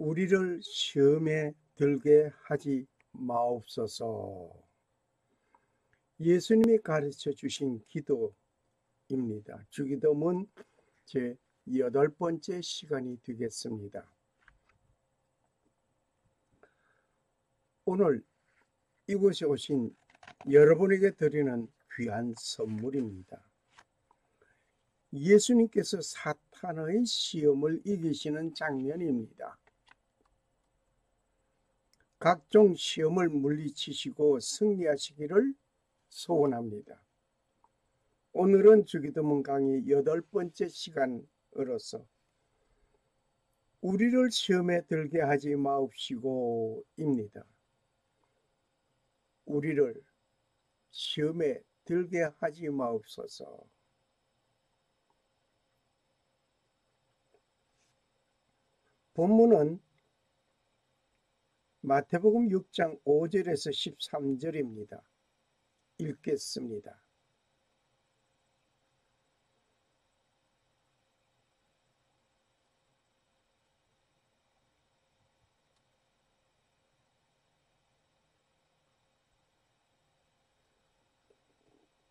우리를 시험에 들게 하지 마옵소서. 예수님이 가르쳐 주신 기도입니다. 주기도문 제 8번째 시간이 되겠습니다. 오늘 이곳에 오신 여러분에게 드리는 귀한 선물입니다. 예수님께서 사탄의 시험을 이기시는 장면입니다. 각종 시험을 물리치시고 승리하시기를 소원합니다. 오늘은 주기도문 강의 8번째 시간으로서 우리를 시험에 들게 하지 마옵시고 입니다. 우리를 시험에 들게 하지 마옵소서. 본문은 마태복음 6장 5절에서 13절입니다. 읽겠습니다.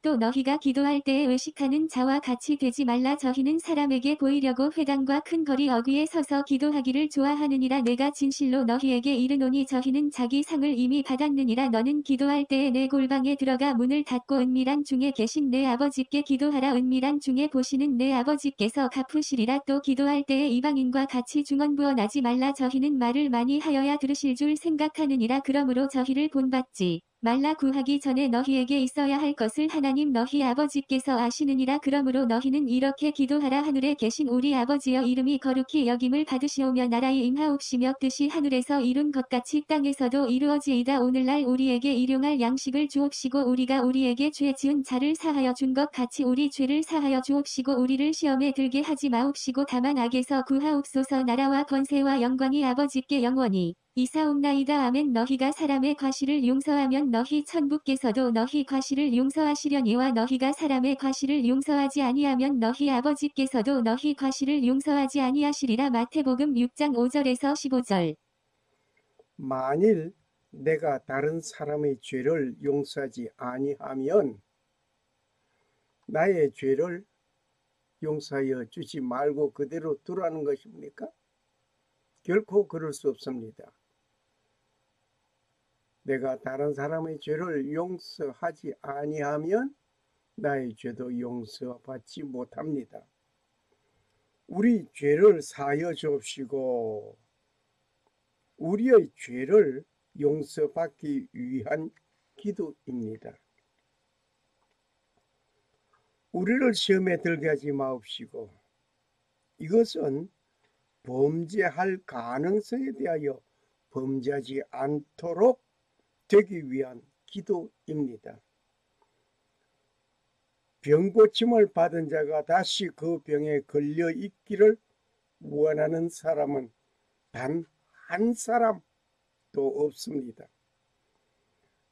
또 너희가 기도할 때에 의식하는 자와 같이 되지 말라. 저희는 사람에게 보이려고 회당과 큰 거리 어귀에 서서 기도하기를 좋아하느니라. 내가 진실로 너희에게 이르노니 저희는 자기 상을 이미 받았느니라. 너는 기도할 때에 내 골방에 들어가 문을 닫고 은밀한 중에 계신 내 아버지께 기도하라. 은밀한 중에 보시는 내 아버지께서 갚으시리라. 또 기도할 때에 이방인과 같이 중언부언하지 말라. 저희는 말을 많이 하여야 들으실 줄 생각하느니라. 그러므로 저희를 본받지 말라. 구하기 전에 너희에게 있어야 할 것을 하나님 너희 아버지께서 아시느니라. 그러므로 너희는 이렇게 기도하라. 하늘에 계신 우리 아버지여, 이름이 거룩히 여김을 받으시오며 나라의 임하옵시며 뜻이 하늘에서 이룬 것 같이 땅에서도 이루어지이다. 오늘날 우리에게 일용할 양식을 주옵시고 우리가 우리에게 죄 지은 자를 사하여 준 것 같이 우리 죄를 사하여 주옵시고 우리를 시험에 들게 하지 마옵시고 다만 악에서 구하옵소서. 나라와 권세와 영광이 아버지께 영원히 이사옵나이다. 아멘. 너희가 사람의 과실을 용서하면 너희 천부께서도 너희 과실을 용서하시려니와 너희가 사람의 과실을 용서하지 아니하면 너희 아버지께서도 너희 과실을 용서하지 아니하시리라. 마태복음 6장 5절에서 15절. 만일 내가 다른 사람의 죄를 용서하지 아니하면 나의 죄를 용서하여 주지 말고 그대로 두라는 것입니까? 결코 그럴 수 없습니다. 내가 다른 사람의 죄를 용서하지 아니하면 나의 죄도 용서받지 못합니다. 우리 죄를 사하여 주옵시고 우리의 죄를 용서받기 위한 기도입니다. 우리를 시험에 들게 하지 마옵시고, 이것은 범죄할 가능성에 대하여 범죄하지 않도록 되기 위한 기도입니다. 병 고침을 받은 자가 다시 그 병에 걸려 있기를 원하는 사람은 단 한 사람도 없습니다.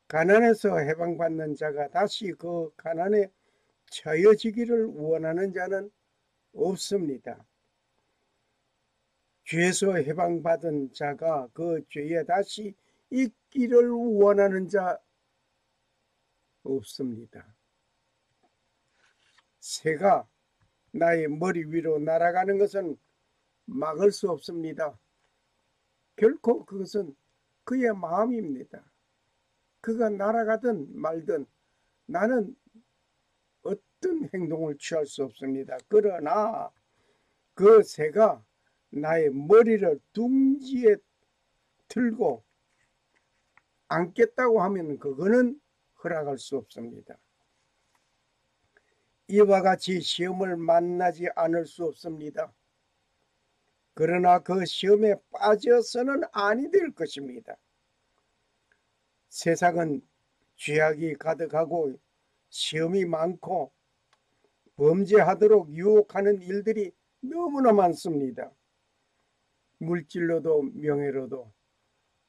가난에서 해방받는 자가 다시 그 가난에 처해지기를 원하는 자는 없습니다. 죄에서 해방받은 자가 그 죄에 다시 있기를 원하는 자 없습니다. 새가 나의 머리 위로 날아가는 것은 막을 수 없습니다. 결코 그것은 그의 마음입니다. 그가 날아가든 말든 나는 어떤 행동을 취할 수 없습니다. 그러나 그 새가 나의 머리를 둥지에 들고 안겠다고 하면 그거는 허락할 수 없습니다. 이와 같이 시험을 만나지 않을 수 없습니다. 그러나 그 시험에 빠져서는 아니 될 것입니다. 세상은 죄악이 가득하고 시험이 많고 범죄하도록 유혹하는 일들이 너무나 많습니다. 물질로도 명예로도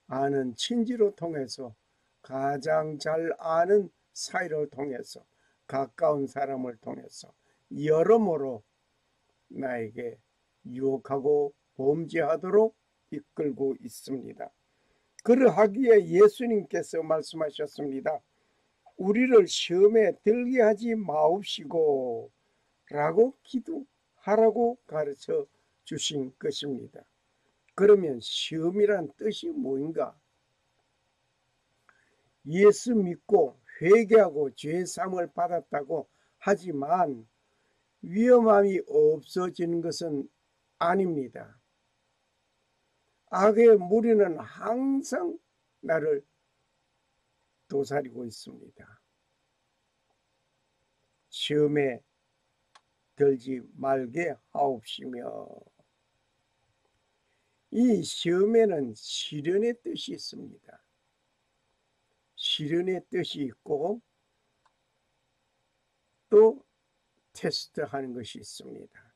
아는 친지로 통해서 가장 잘 아는 사이를 통해서 가까운 사람을 통해서 여러모로 나에게 유혹하고 범죄하도록 이끌고 있습니다. 그러하기에 예수님께서 말씀하셨습니다. 우리를 시험에 들게 하지 마옵시고 라고 기도하라고 가르쳐 주신 것입니다. 그러면 시험이란 뜻이 뭐인가? 예수 믿고 회개하고 죄사함을 받았다고 하지만 위험함이 없어지는 것은 아닙니다. 악의 무리는 항상 나를 도사리고 있습니다. 시험에 들지 말게 하옵시며, 이 시험에는 시련의 뜻이 있습니다. 시련의 뜻이 있고 또 테스트하는 것이 있습니다.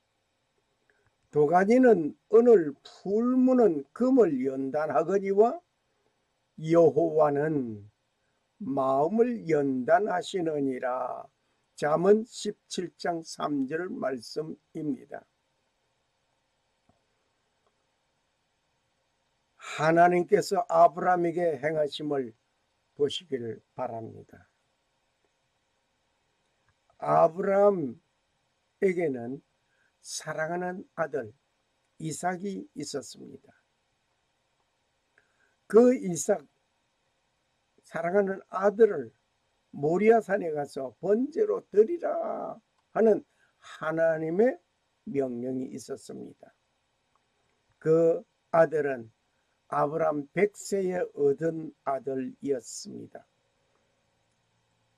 도가니는 오늘 풀무는 금을 연단하거니와 여호와는 마음을 연단하시느니라. 잠언 17장 3절 말씀입니다. 하나님께서 아브라함에게 행하심을 보시기를 바랍니다. 아브라함에게는 사랑하는 아들 이삭이 있었습니다. 그 이삭 사랑하는 아들을 모리아산에 가서 번제로 드리라 하는 하나님의 명령이 있었습니다. 그 아들은 아브라함 100세에 얻은 아들이었습니다.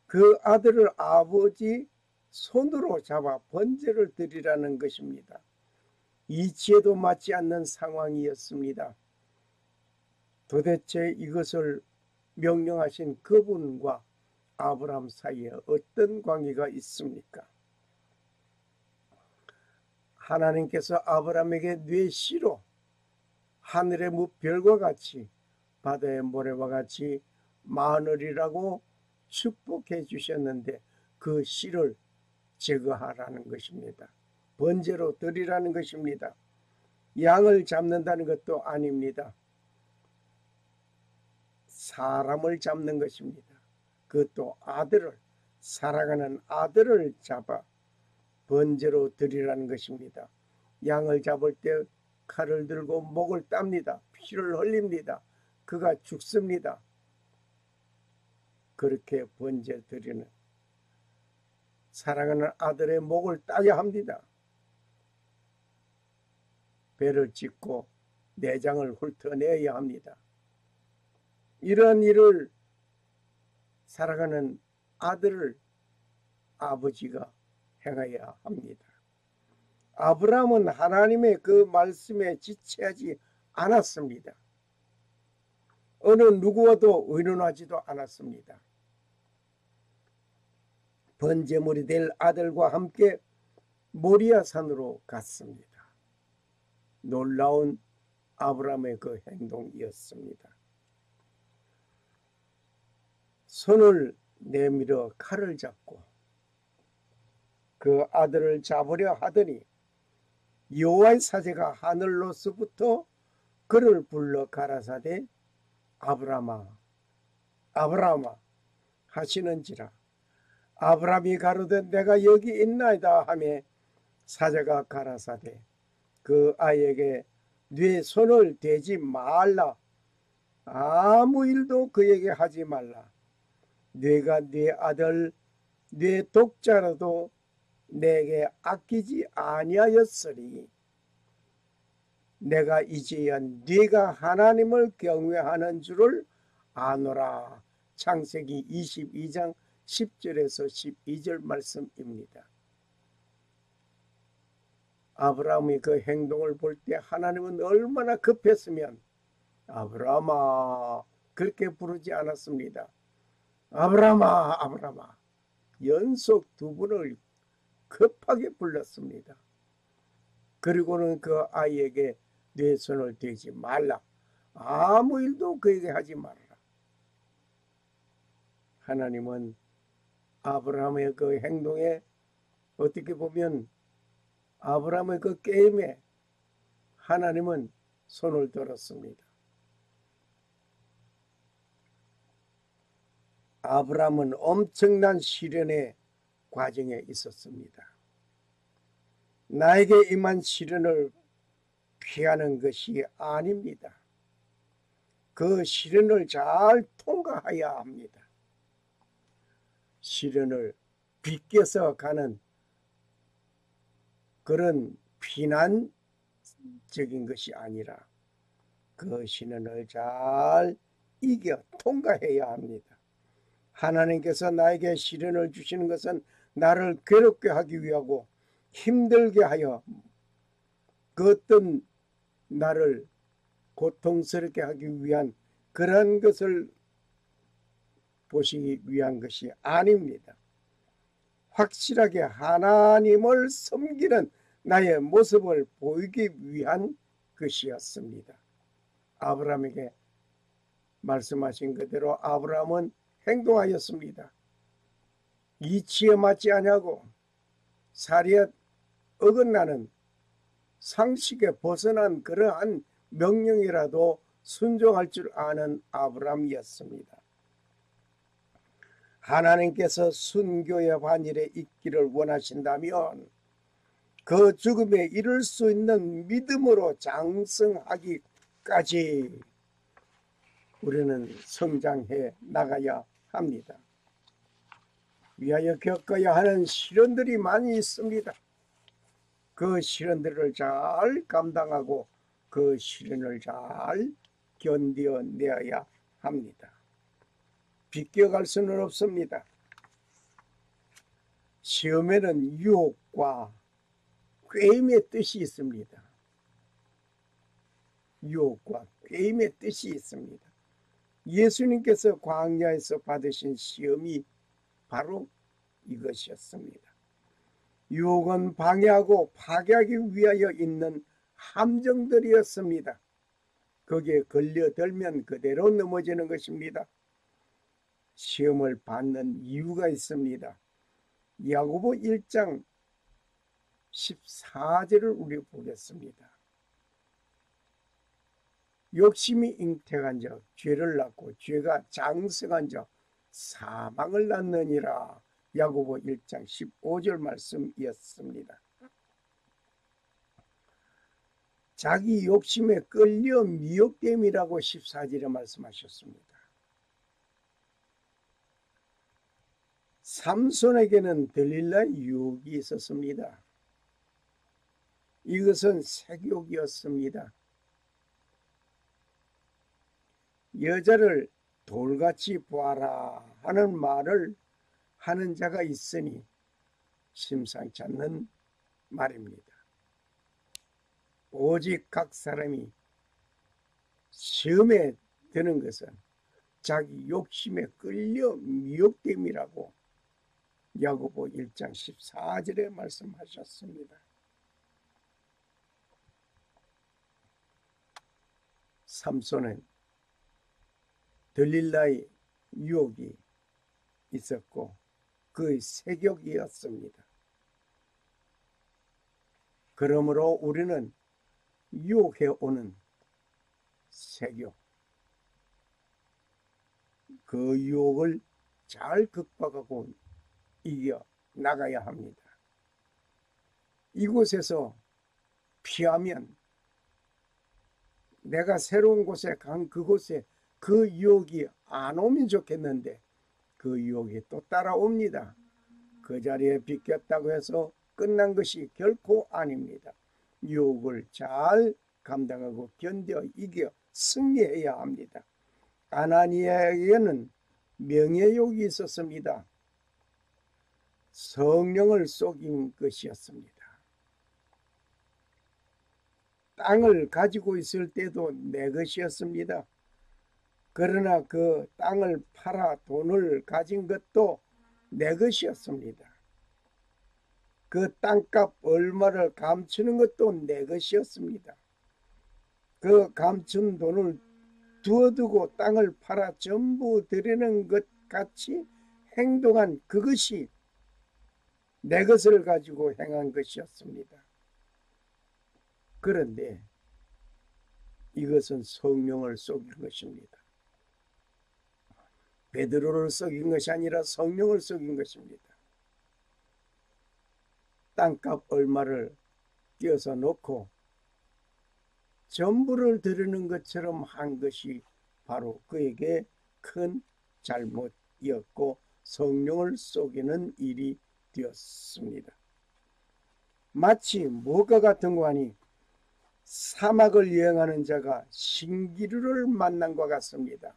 그 아들을 아버지 손으로 잡아 번제를 드리라는 것입니다. 이치에도 맞지 않는 상황이었습니다. 도대체 이것을 명령하신 그분과 아브라함 사이에 어떤 관계가 있습니까? 하나님께서 아브라함에게 뇌시로 하늘의 무별과 같이 바다의 모래와 같이 많으리라고 축복해 주셨는데 그 씨를 제거하라는 것입니다. 번제로 드리라는 것입니다. 양을 잡는다는 것도 아닙니다. 사람을 잡는 것입니다. 그것도 아들을, 사랑하는 아들을 잡아 번제로 드리라는 것입니다. 양을 잡을 때 칼을 들고 목을 땁니다. 피를 흘립니다. 그가 죽습니다. 그렇게 번제 드리는 사랑하는 아들의 목을 따야 합니다. 배를 찢고 내장을 훑어내야 합니다. 이런 일을 사랑하는 아들을 아버지가 행해야 합니다. 아브라함은 하나님의 그 말씀에 지체하지 않았습니다. 어느 누구와도 의논하지도 않았습니다. 번제물이 될 아들과 함께 모리아산으로 갔습니다. 놀라운 아브라함의 그 행동이었습니다. 손을 내밀어 칼을 잡고 그 아들을 잡으려 하더니 여호와의 사자가 하늘로서부터 그를 불러 가라사대 아브라함아 아브라함아 하시는지라. 아브라함이 가로되 내가 여기 있나이다 하매 사자가 가라사대 그 아이에게 네 손을 대지 말라. 아무 일도 그에게 하지 말라. 네가 네 아들 네 독자라도 내게 아끼지 아니하였으니 내가 이제야 네가 하나님을 경외하는 줄을 아노라. 창세기 22장 10절에서 12절 말씀입니다. 아브라함의 그 행동을 볼 때 하나님은 얼마나 급했으면 아브라함아 그렇게 부르지 않았습니다. 아브라함아 아브라함아 연속 두 번을 급하게 불렀습니다. 그리고는 그 아이에게 네 손을 대지 말라. 아무 일도 그에게 하지 말아라. 하나님은 아브라함의 그 행동에 어떻게 보면 아브라함의 그 게임에 하나님은 손을 들었습니다. 아브라함은 엄청난 시련의 과정에 있었습니다. 나에게 임한 시련을 피하는 것이 아닙니다. 그 시련을 잘 통과해야 합니다. 시련을 비껴서 가는 그런 피난적인 것이 아니라 그 시련을 잘 이겨 통과해야 합니다. 하나님께서 나에게 시련을 주시는 것은 나를 괴롭게 하기 위하고 힘들게 하여 그 어떤 나를 고통스럽게 하기 위한 그런 것을 보시기 위한 것이 아닙니다. 확실하게 하나님을 섬기는 나의 모습을 보이기 위한 것이었습니다. 아브라함에게 말씀하신 그대로 아브라함은 행동하였습니다. 이치에 맞지 아니하고 사리에 어긋나는 상식에 벗어난 그러한 명령이라도 순종할 줄 아는 아브라함이었습니다. 하나님께서 순교의 반열에 있기를 원하신다면 그 죽음에 이를 수 있는 믿음으로 장성하기까지 우리는 성장해 나가야 합니다. 위하여 겪어야 하는 시련들이 많이 있습니다. 그 시련들을 잘 감당하고 그 시련을 잘 견뎌내어야 합니다. 비껴갈 수는 없습니다. 시험에는 유혹과 꾀임의 뜻이 있습니다. 유혹과 꾀임의 뜻이 있습니다. 예수님께서 광야에서 받으신 시험이 바로 이것이었습니다. 유혹은 방해하고 파괴하기 위하여 있는 함정들이었습니다. 거기에 걸려들면 그대로 넘어지는 것입니다. 시험을 받는 이유가 있습니다. 야고보 1장 14절을 우리 보겠습니다. 욕심이 잉태한 자 죄를 낳고 죄가 장성한 자 사망을 낳느니라. 야고보 1장 15절 말씀이었습니다. 자기 욕심에 끌려 미혹됨이라고 14절에 말씀하셨습니다. 삼손에게는 들릴라의 유혹이 있었습니다. 이것은 색욕이었습니다. 여자를 돌같이 보아라 하는 말을 하는 자가 있으니 심상치 않는 말입니다. 오직 각 사람이 시험에 드는 것은 자기 욕심에 끌려 미혹됨이라고 야고보 1장 14절에 말씀하셨습니다. 삼손은 들릴라의 유혹이 있었고 그의 색욕이었습니다. 그러므로 우리는 유혹해 오는 색욕, 그 유혹을 잘 극복하고 이겨 나가야 합니다. 이곳에서 피하면 내가 새로운 곳에 간 그곳에 그 유혹이 안 오면 좋겠는데 그 유혹이 또 따라옵니다. 그 자리에 비켰다고 해서 끝난 것이 결코 아닙니다. 유혹을 잘 감당하고 견뎌 이겨 승리해야 합니다. 아나니아에게는 명예욕이 있었습니다. 성령을 속인 것이었습니다. 땅을 가지고 있을 때도 내 것이었습니다. 그러나 그 땅을 팔아 돈을 가진 것도 내 것이었습니다. 그 땅값 얼마를 감추는 것도 내 것이었습니다. 그 감춘 돈을 두어두고 땅을 팔아 전부 드리는 것 같이 행동한 그것이 내 것을 가지고 행한 것이었습니다. 그런데 이것은 성령을 속인 것입니다. 베드로를 속인 것이 아니라 성령을 속인 것입니다. 땅값 얼마를 띄어서 놓고 전부를 드리는 것처럼 한 것이 바로 그에게 큰 잘못이었고 성령을 속이는 일이 되었습니다. 마치 무엇과 같은 거 하니 사막을 여행하는 자가 신기루를 만난 것 같습니다.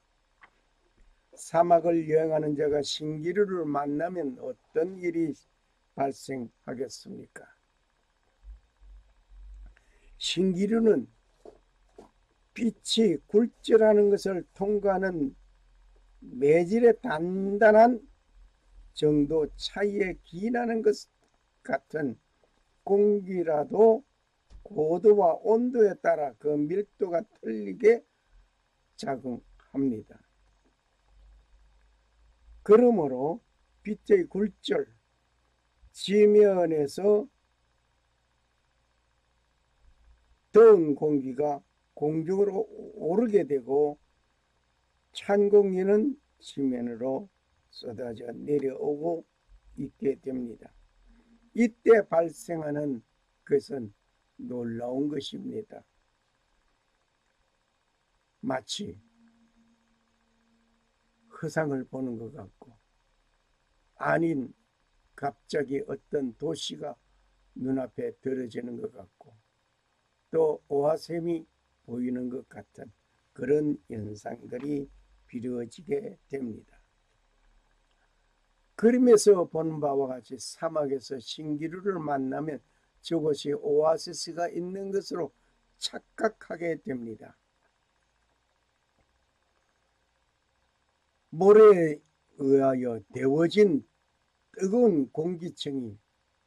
사막을 여행하는 자가 신기루를 만나면 어떤 일이 발생하겠습니까? 신기루는 빛이 굴절하는 것을 통과하는 매질의 단단한 정도 차이에 기인하는 것 같은 공기라도 고도와 온도에 따라 그 밀도가 틀리게 작용합니다. 그러므로 빛의 굴절, 지면에서 더운 공기가 공중으로 오르게 되고 찬 공기는 지면으로 쏟아져 내려오고 있게 됩니다. 이때 발생하는 것은 놀라운 것입니다. 마치 허상을 보는 것 같고 아닌 갑자기 어떤 도시가 눈앞에 들어지는 것 같고 또 오화샘이 보이는 것 같은 그런 현상들이 비루어지게 됩니다. 그림에서 보는 바와 같이 사막에서 신기루를 만나면 저곳이 오아시스가 있는 것으로 착각하게 됩니다. 모래에 의하여 데워진 뜨거운 공기층이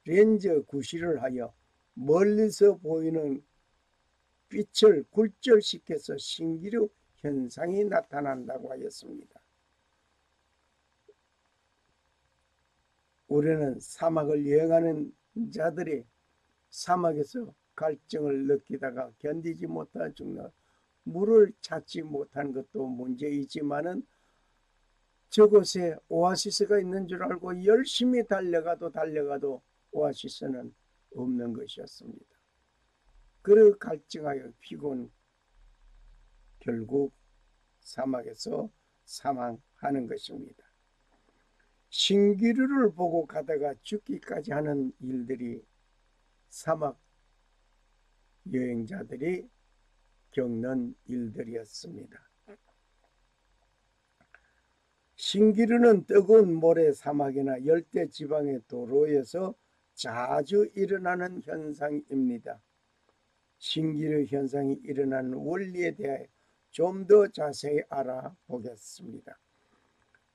렌즈 구실을 하여 멀리서 보이는 빛을 굴절시켜서 신기루 현상이 나타난다고 하였습니다. 우리는 사막을 여행하는 자들이 사막에서 갈증을 느끼다가 견디지 못하 죽는 물을 찾지 못한 것도 문제이지만은 저곳에 오아시스가 있는 줄 알고 열심히 달려가도 오아시스는 없는 것이었습니다. 그를 갈증하여 피곤 결국 사막에서 사망하는 것입니다. 신기루를 보고 가다가 죽기까지 하는 일들이 사막 여행자들이 겪는 일들이었습니다. 신기루는 뜨거운 모래 사막이나 열대 지방의 도로에서 자주 일어나는 현상입니다. 신기루 현상이 일어나는 원리에 대해 좀 더 자세히 알아보겠습니다.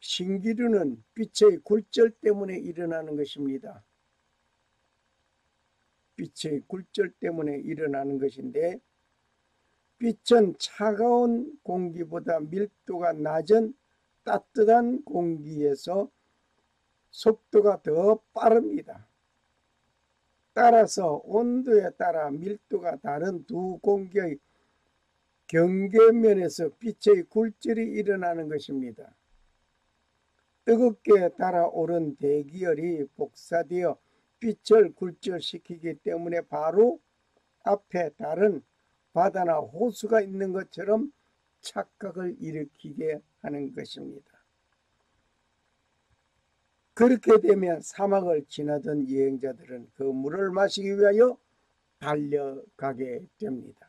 신기루는 빛의 굴절 때문에 일어나는 것입니다. 빛의 굴절 때문에 일어나는 것인데 빛은 차가운 공기보다 밀도가 낮은 따뜻한 공기에서 속도가 더 빠릅니다. 따라서 온도에 따라 밀도가 다른 두 공기의 경계면에서 빛의 굴절이 일어나는 것입니다. 뜨겁게 달아오른 대기열이 복사되어 빛을 굴절시키기 때문에 바로 앞에 다른 바다나 호수가 있는 것처럼 착각을 일으키게 하는 것입니다. 그렇게 되면 사막을 지나던 여행자들은 그 물을 마시기 위하여 달려가게 됩니다.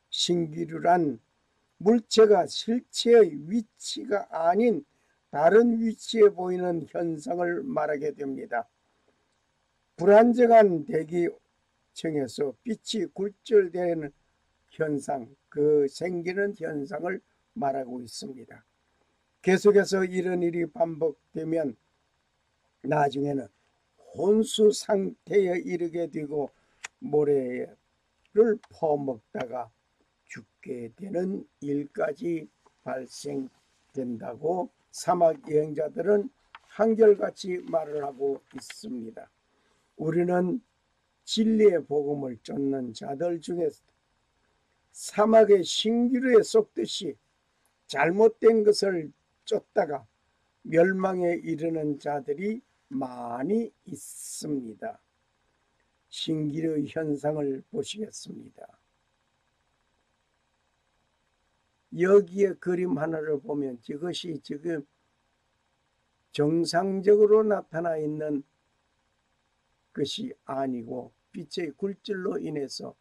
신기루란 물체가 실체의 위치가 아닌 다른 위치에 보이는 현상을 말하게 됩니다. 불안정한 대기층에서 빛이 굴절되는 현상, 그 생기는 현상을 말하고 있습니다. 계속해서 이런 일이 반복되면 나중에는 혼수 상태에 이르게 되고 모래를 퍼먹다가 죽게 되는 일까지 발생된다고 사막 여행자들은 한결같이 말을 하고 있습니다. 우리는 진리의 복음을 쫓는 자들 중에서 사막의 신기루에 속듯이 잘못된 것을 쫓다가 멸망에 이르는 자들이 많이 있습니다. 신기루 현상을 보시겠습니다. 여기에 그림 하나를 보면 이것이 지금 정상적으로 나타나 있는 것이 아니고 빛의 굴절로 인해서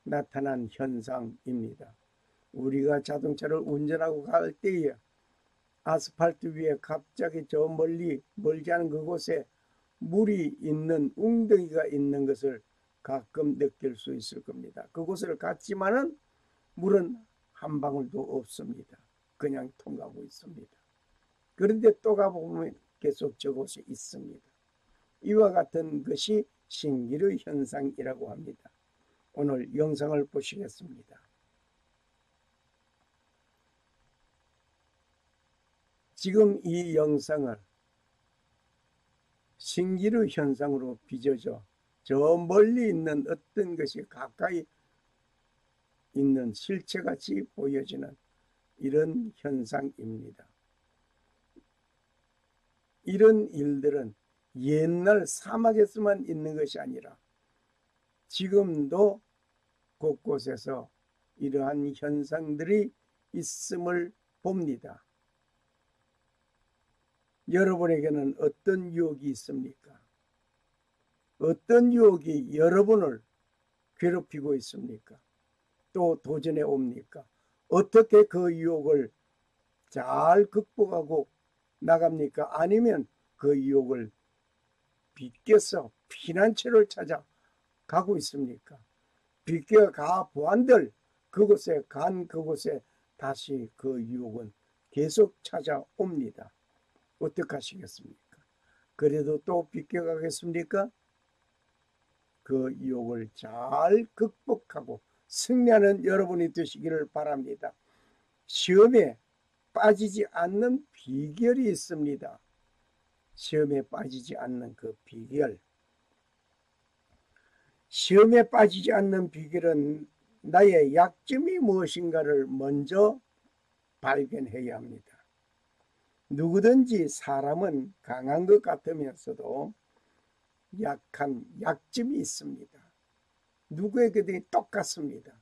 나타난 현상입니다. 우리가 자동차를 운전하고 갈 때에 아스팔트 위에 갑자기 저 멀지 않은 그곳에 물이 있는 웅덩이가 있는 것을 가끔 느낄 수 있을 겁니다. 그곳을 갔지만은 물은 한 방울도 없습니다. 그냥 통과하고 있습니다. 그런데 또 가보면 계속 저곳에 있습니다. 이와 같은 것이 신기루 현상이라고 합니다. 오늘 영상을 보시겠습니다. 지금 이 영상을 신기루 현상으로 빚어져 저 멀리 있는 어떤 것이 가까이 있는 실체같이 보여지는 이런 현상입니다. 이런 일들은 옛날 사막에서만 있는 것이 아니라 지금도 곳곳에서 이러한 현상들이 있음을 봅니다. 여러분에게는 어떤 유혹이 있습니까? 어떤 유혹이 여러분을 괴롭히고 있습니까? 또 도전해 옵니까? 어떻게 그 유혹을 잘 극복하고 나갑니까? 아니면 그 유혹을 비껴서 피난처를 찾아 가고 있습니까? 비껴가 보안들 그곳에 다시 그 유혹은 계속 찾아옵니다. 어떻게 하시겠습니까? 그래도 또 비껴가겠습니까? 그 유혹을 잘 극복하고 승리하는 여러분이 되시기를 바랍니다. 시험에 빠지지 않는 비결이 있습니다. 시험에 빠지지 않는 그 비결. 시험에 빠지지 않는 비결은 나의 약점이 무엇인가를 먼저 발견해야 합니다. 누구든지 사람은 강한 것 같으면서도 약한 약점이 있습니다. 누구에게든 똑같습니다.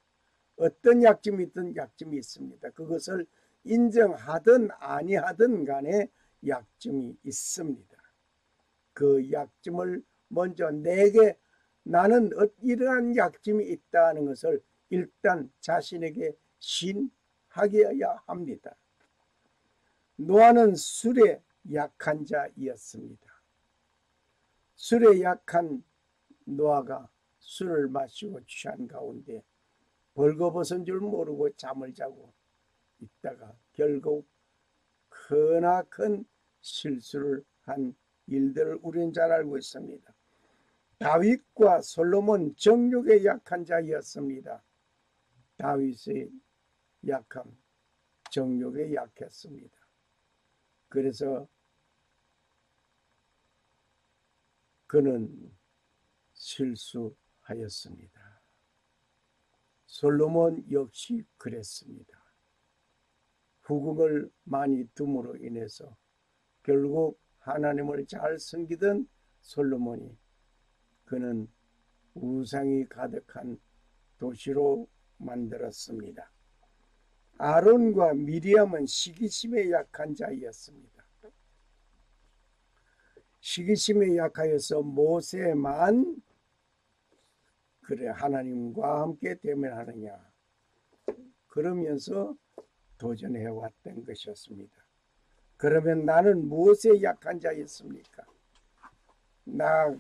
어떤 약점이 있든 약점이 있습니다. 그것을 인정하든 아니하든 간에 약점이 있습니다. 그 약점을 먼저 내게 나는 이러한 약점이 있다는 것을 일단 자신에게 신하게야 합니다. 노아는 술에 약한 자이었습니다. 술에 약한 노아가 술을 마시고 취한 가운데 벌거벗은 줄 모르고 잠을 자고 있다가 결국 크나큰 실수를 한 일들을 우리는 잘 알고 있습니다. 다윗과 솔로몬 정욕에 약한 자이었습니다. 다윗의 약함, 정욕에 약했습니다. 그래서 그는 실수하였습니다. 솔로몬 역시 그랬습니다. 후궁을 많이 둠으로 인해서 결국 하나님을 잘 섬기던 솔로몬이 그는 우상이 가득한 도시로 만들었습니다. 아론과 미리암은 시기심에 약한 자이었습니다. 시기심에 약하여서 모세만 그래 하나님과 함께 대면하느냐 그러면서 도전해 왔던 것이었습니다. 그러면 나는 무엇에 약한 자였습니까? 나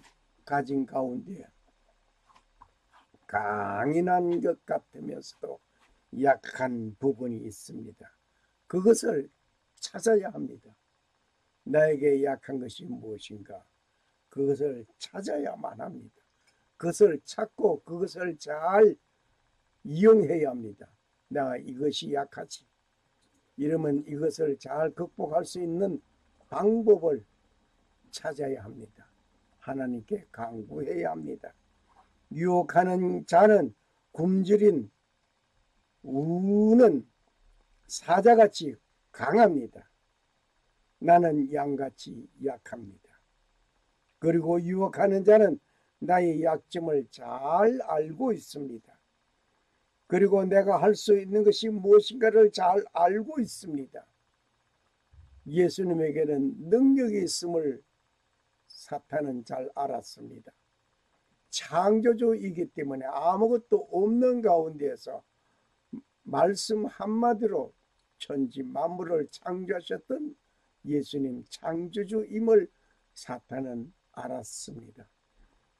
가진 가운데 강인한 것 같으면서도 약한 부분이 있습니다. 그것을 찾아야 합니다. 나에게 약한 것이 무엇인가? 그것을 찾아야만 합니다. 그것을 찾고 그것을 잘 이용해야 합니다. 내가 이것이 약하지. 이러면 이것을 잘 극복할 수 있는 방법을 찾아야 합니다. 하나님께 간구해야 합니다. 유혹하는 자는 굶주린 우는 사자같이 강합니다. 나는 양같이 약합니다. 그리고 유혹하는 자는 나의 약점을 잘 알고 있습니다. 그리고 내가 할 수 있는 것이 무엇인가를 잘 알고 있습니다. 예수님에게는 능력이 있음을 사탄은 잘 알았습니다. 창조주이기 때문에 아무것도 없는 가운데에서 말씀 한마디로 천지 만물을 창조하셨던 예수님 창조주임을 사탄은 알았습니다.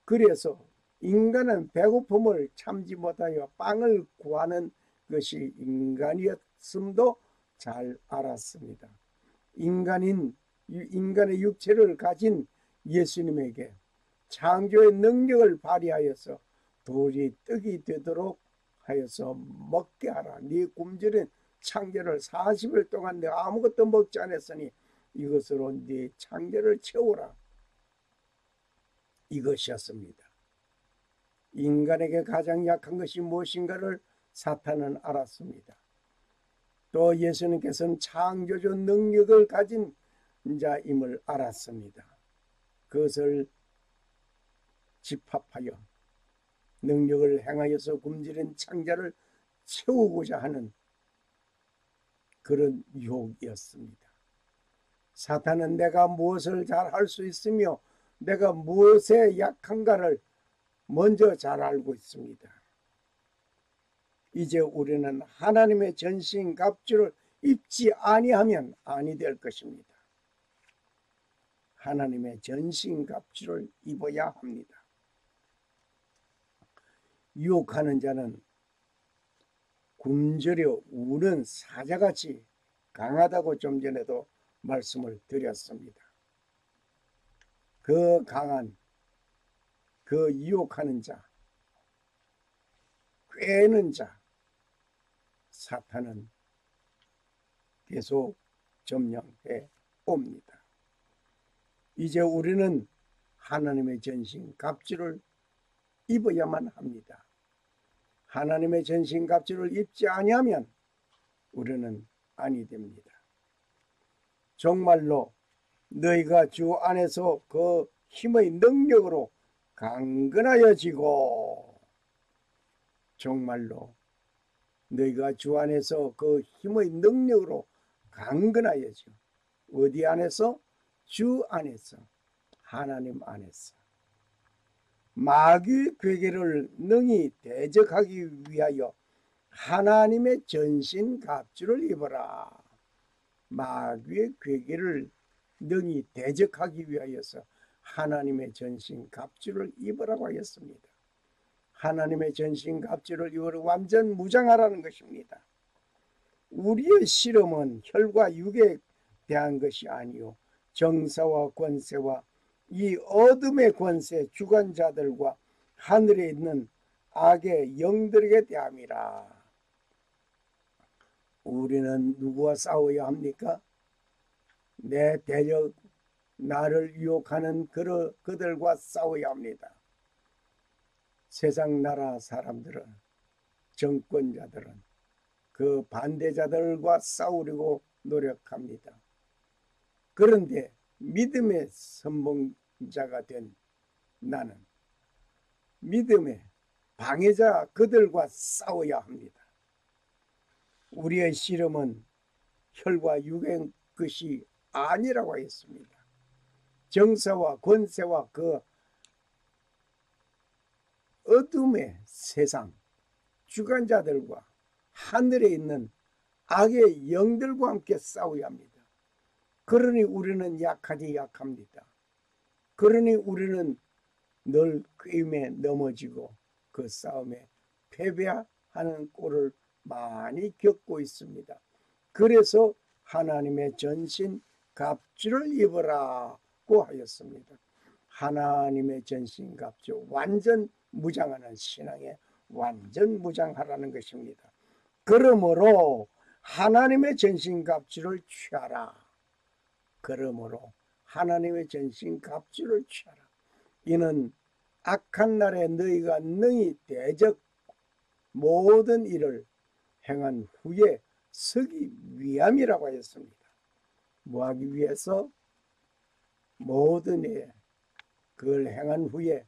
그래서 인간은 배고픔을 참지 못하여 빵을 구하는 것이 인간이었음도 잘 알았습니다. 인간의 육체를 가진 예수님에게 창조의 능력을 발휘하여서 돌이 떡이 되도록 하여서 먹게 하라. 네 굶주린 창조를 40일 동안 내가 아무것도 먹지 않았으니 이것으로 네 창조를 채우라. 이것이었습니다. 인간에게 가장 약한 것이 무엇인가를 사탄은 알았습니다. 또 예수님께서는 창조주 능력을 가진 자임을 알았습니다. 그것을 집합하여 능력을 행하여서 굶주린 창자를 채우고자 하는 그런 유혹이었습니다. 사탄은 내가 무엇을 잘 할 수 있으며 내가 무엇에 약한가를 먼저 잘 알고 있습니다. 이제 우리는 하나님의 전신갑주를 입지 아니하면 아니 될 것입니다. 하나님의 전신갑주를 입어야 합니다. 유혹하는 자는 굶주려 우는 사자같이 강하다고 좀 전에도 말씀을 드렸습니다. 그 강한 그 유혹하는 자, 꾀는 자, 사탄은 계속 점령해 옵니다. 이제 우리는 하나님의 전신 갑주를 입어야만 합니다. 하나님의 전신 갑주를 입지 아니하면 우리는 아니 됩니다. 정말로 너희가 주 안에서 그 힘의 능력으로 강건하여지고, 정말로 너희가 주 안에서 그 힘의 능력으로 강건하여지고, 어디 안에서? 주 안에서, 하나님 안에서 마귀의 괴계를 능히 대적하기 위하여 하나님의 전신갑주를 입어라. 마귀의 괴계를 능히 대적하기 위하여서 하나님의 전신갑주를 입으라고 하였습니다. 하나님의 전신갑주를 입으라, 완전 무장하라는 것입니다. 우리의 실험은 혈과 육에 대한 것이 아니요 정사와 권세와 이 어둠의 권세 주관자들과 하늘에 있는 악의 영들에게 대함이라. 우리는 누구와 싸워야 합니까? 내 대적, 나를 유혹하는 그들과 싸워야 합니다. 세상 나라 사람들은, 정권자들은 그 반대자들과 싸우려고 노력합니다. 그런데 믿음의 선봉자가 된 나는 믿음의 방해자 그들과 싸워야 합니다. 우리의 씨름은 혈과 육의 것이 아니라고 했습니다. 정사와 권세와 그 어둠의 세상 주관자들과 하늘에 있는 악의 영들과 함께 싸워야 합니다. 그러니 우리는 약하지 약합니다. 그러니 우리는 늘 꾀임에 넘어지고 그 싸움에 패배하는 꼴을 많이 겪고 있습니다. 그래서 하나님의 전신 갑주를 입으라고 하였습니다. 하나님의 전신 갑주, 완전 무장하는 신앙에 완전 무장하라는 것입니다. 그러므로 하나님의 전신 갑주를 취하라. 그러므로 하나님의 전신 갑주를 취하라. 이는 악한 날에 너희가 능히 대적 모든 일을 행한 후에 서기 위함이라고 하였습니다. 뭐하기 위해서? 모든 일 그걸 행한 후에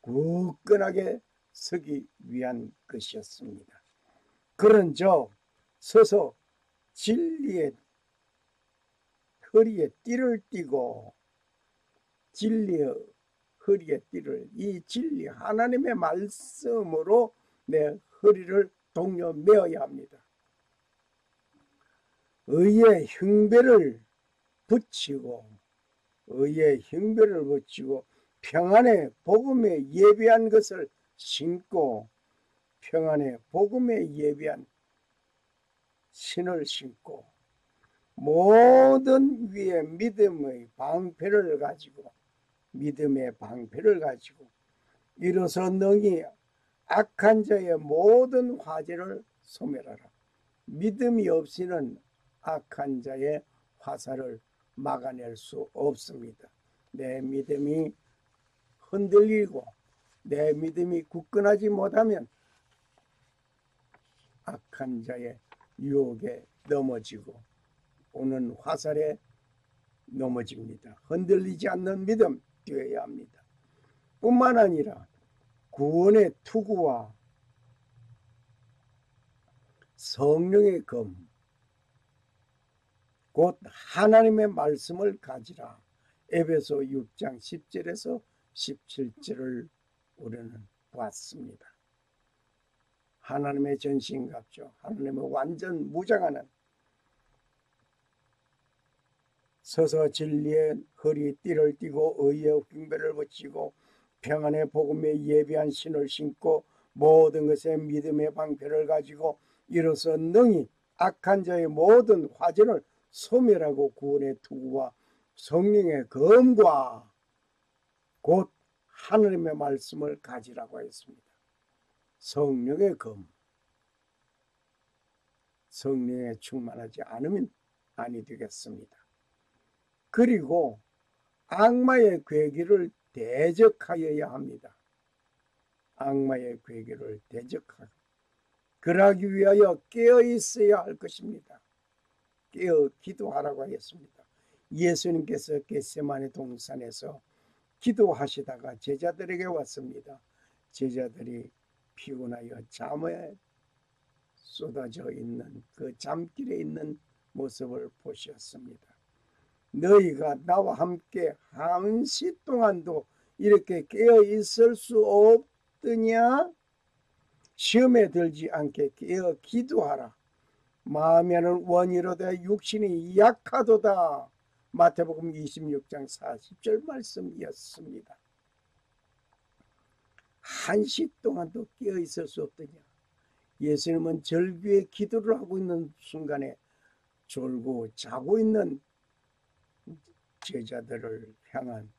굳건하게 서기 위한 것이었습니다. 그런즉 서서 진리의 허리에 띠를 띠고, 진리의 허리에 띠를, 이 진리 하나님의 말씀으로 내 허리를 동여 메어야 합니다. 의의 흉배를 붙이고, 의의 흉배를 붙이고 평안의 복음에 예비한 것을 신고, 평안의 복음에 예비한 신을 신고, 모든 위에 믿음의 방패를 가지고, 믿음의 방패를 가지고 이로써 능히 악한 자의 모든 화제를 소멸하라. 믿음이 없이는 악한 자의 화살을 막아낼 수 없습니다. 내 믿음이 흔들리고 내 믿음이 굳건하지 못하면 악한 자의 유혹에 넘어지고 오는 화살에 넘어집니다. 흔들리지 않는 믿음 되어야 합니다. 뿐만 아니라 구원의 투구와 성령의 검, 곧 하나님의 말씀을 가지라. 에베소 6장 10절에서 17절을 우리는 보았습니다. 하나님의 전신갑주, 하나님의 완전 무장하는, 서서 진리의 허리 띠를 띠고 의의 흉배를 붙이고 평안의 복음에 예비한 신을 신고 모든 것에 믿음의 방패를 가지고 이로써 능히 악한 자의 모든 화제를 소멸하고 구원의 투구와 성령의 검과 곧 하나님의 말씀을 가지라고 했습니다. 성령의 검, 성령에 충만하지 않으면 아니 되겠습니다. 그리고 악마의 괴기를 대적하여야 합니다. 악마의 괴기를 대적하고 그러기 위하여 깨어 있어야 할 것입니다. 깨어 기도하라고 하였습니다. 예수님께서 겟세마네 동산에서 기도하시다가 제자들에게 왔습니다. 제자들이 피곤하여 잠에 쏟아져 있는 그 잠길에 있는 모습을 보셨습니다. 너희가 나와 함께 한시 동안도 이렇게 깨어 있을 수 없더냐? 시험에 들지 않게 깨어 기도하라. 마음에는 원이로되 육신이 약하도다. 마태복음 26장 40절 말씀이었습니다. 한시 동안도 깨어 있을 수 없더냐? 예수님은 절규의 기도를 하고 있는 순간에 졸고 자고 있는 제자들을 향한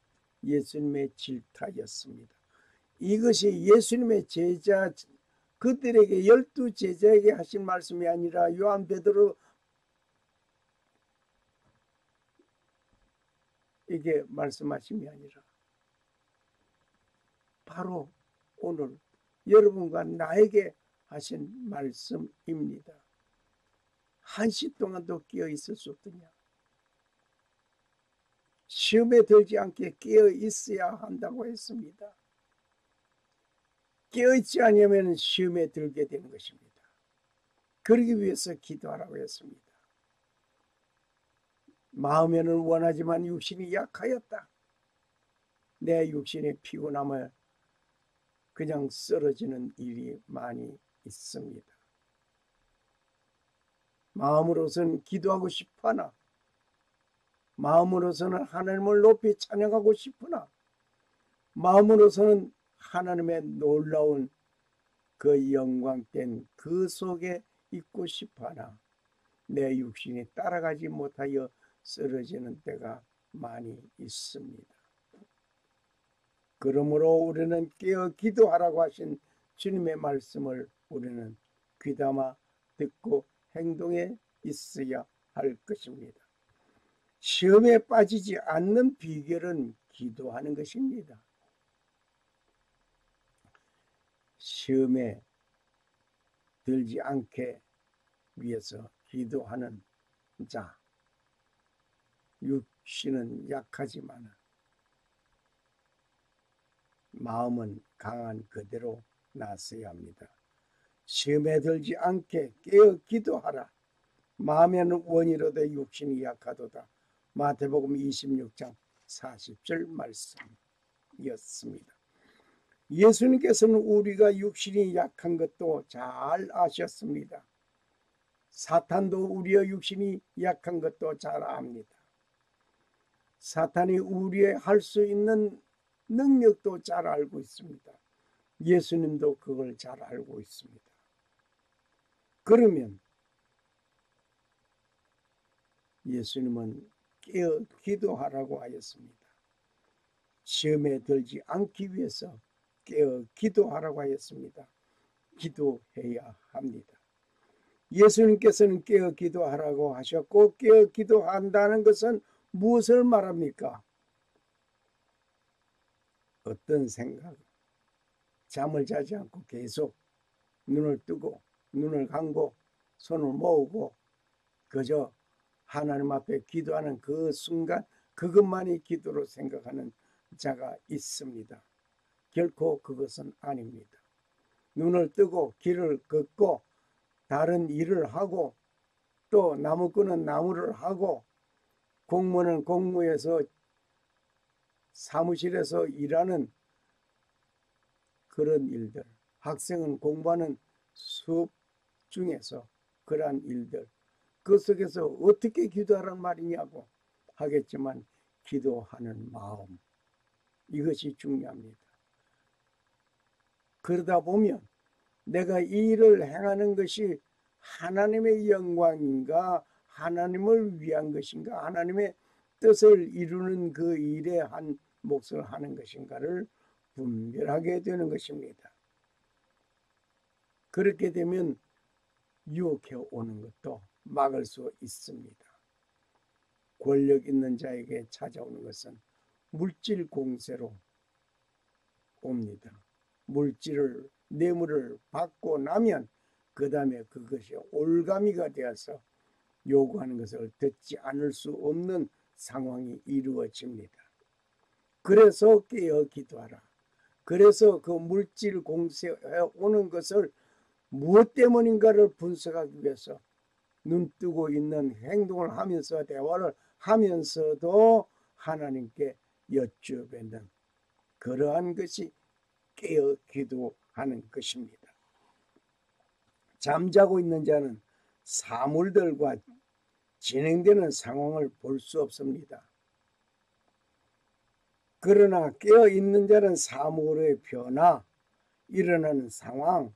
예수님의 질타였습니다. 이것이 예수님의 제자, 그들에게 12제자에게 하신 말씀이 아니라 요한 베드로 에게 말씀하심이 아니라 바로 오늘 여러분과 나에게 하신 말씀입니다. 한시 동안도 깨어 있을 수 없더냐? 시험에 들지 않게 깨어 있어야 한다고 했습니다. 깨어 있지 않으면 시험에 들게 되는 것입니다. 그러기 위해서 기도하라고 했습니다. 마음에는 원하지만 육신이 약하였다. 내 육신의 피곤함을 그냥 쓰러지는 일이 많이 있습니다. 마음으로서는 기도하고 싶으나, 마음으로서는 하나님을 높이 찬양하고 싶으나, 마음으로서는 하나님의 놀라운 그 영광된 그 속에 있고 싶으나 내 육신이 따라가지 못하여 쓰러지는 때가 많이 있습니다. 그러므로 우리는 깨어 기도하라고 하신 주님의 말씀을 우리는 귀담아 듣고 행동에 있어야 할 것입니다. 시험에 빠지지 않는 비결은 기도하는 것입니다. 시험에 들지 않게 위해서 기도하는 자. 육신은 약하지만 마음은 강한 그대로 나서야 합니다. 시험에 들지 않게 깨어 기도하라. 마음에는 원이로되 육신이 약하도다. 마태복음 26장 40절 말씀이었습니다. 예수님께서는 우리가 육신이 약한 것도 잘 아셨습니다. 사탄도 우리의 육신이 약한 것도 잘 압니다. 사탄이 우리의 할 수 있는 능력도 잘 알고 있습니다. 예수님도 그걸 잘 알고 있습니다. 그러면 예수님은 깨어 기도하라고 하였습니다. 시험에 들지 않기 위해서 깨어 기도하라고 하였습니다. 기도해야 합니다. 예수님께서는 깨어 기도하라고 하셨고, 깨어 기도한다는 것은 무엇을 말합니까? 어떤 생각, 잠을 자지 않고 계속 눈을 뜨고 눈을 감고 손을 모으고 그저 하나님 앞에 기도하는 그 순간, 그것만이 기도로 생각하는 자가 있습니다. 결코 그것은 아닙니다. 눈을 뜨고 길을 걷고 다른 일을 하고 또 나무꾼은 나무를 하고 공무원은 공무에서 사무실에서 일하는 그런 일들, 학생은 공부하는 수업 중에서 그러한 일들, 그 속에서 어떻게 기도하란 말이냐고 하겠지만 기도하는 마음, 이것이 중요합니다. 그러다 보면 내가 이 일을 행하는 것이 하나님의 영광인가, 하나님을 위한 것인가, 하나님의 뜻을 이루는 그 일에 한 몫을 하는 것인가를 분별하게 되는 것입니다. 그렇게 되면 유혹해 오는 것도 막을 수 있습니다. 권력 있는 자에게 찾아오는 것은 물질 공세로 옵니다. 물질을, 뇌물을 받고 나면 그 다음에 그것이 올가미가 되어서 요구하는 것을 듣지 않을 수 없는 상황이 이루어집니다. 그래서 깨어 기도하라. 그래서 그 물질 공세해 오는 것을 무엇 때문인가를 분석하기 위해서 눈 뜨고 있는 행동을 하면서 대화를 하면서도 하나님께 여쭈어뵙는 그러한 것이 깨어 기도하는 것입니다. 잠자고 있는 자는 사물들과 진행되는 상황을 볼 수 없습니다. 그러나 깨어 있는 자는 사물의 변화, 일어나는 상황,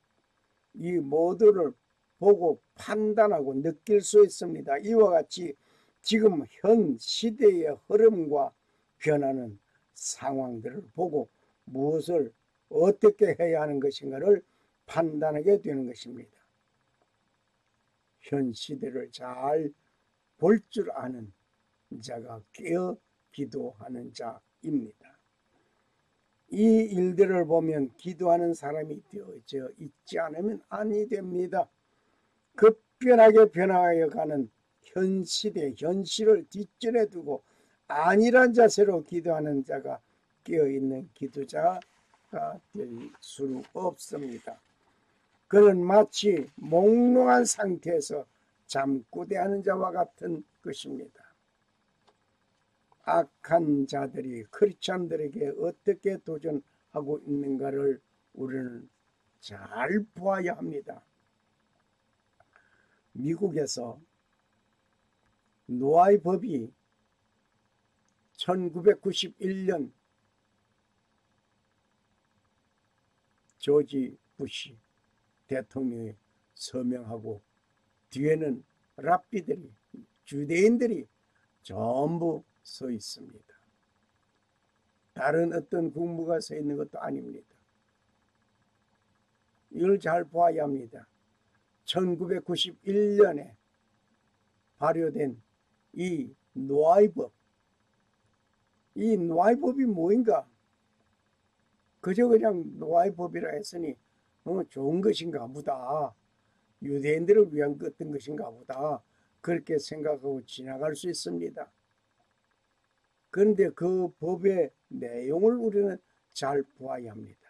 이 모두를 보고 판단하고 느낄 수 있습니다. 이와 같이 지금 현 시대의 흐름과 변하는 상황들을 보고 무엇을 어떻게 해야 하는 것인가를 판단하게 되는 것입니다. 현 시대를 잘 볼 줄 아는 자가 깨어 기도하는 자입니다. 이 일들을 보면 기도하는 사람이 되어져 있지 않으면 아니 됩니다. 급변하게 변화하여 가는 현 시대, 현실을 뒷전에 두고 안일한 자세로 기도하는 자가 깨어있는 기도자가 될 수 없습니다. 그는 마치 몽롱한 상태에서 잠꼬대하는 자와 같은 것입니다. 악한 자들이 크리스찬들에게 어떻게 도전하고 있는가를 우리는 잘 보아야 합니다. 미국에서 노아의 법이 1991년 조지 부시 대통령이 서명하고 뒤에는 랍비들이, 주대인들이 전부 서 있습니다. 다른 어떤 국무가 서 있는 것도 아닙니다. 이걸 잘 봐야 합니다. 1991년에 발효된 이 노아의 법, 이 노아의 법이 뭐인가? 그저 그냥 노아의 법이라 했으니 좋은 것인가 보다. 유대인들을 위한 어떤 것인가 보다 그렇게 생각하고 지나갈 수 있습니다. 그런데 그 법의 내용을 우리는 잘 보아야 합니다.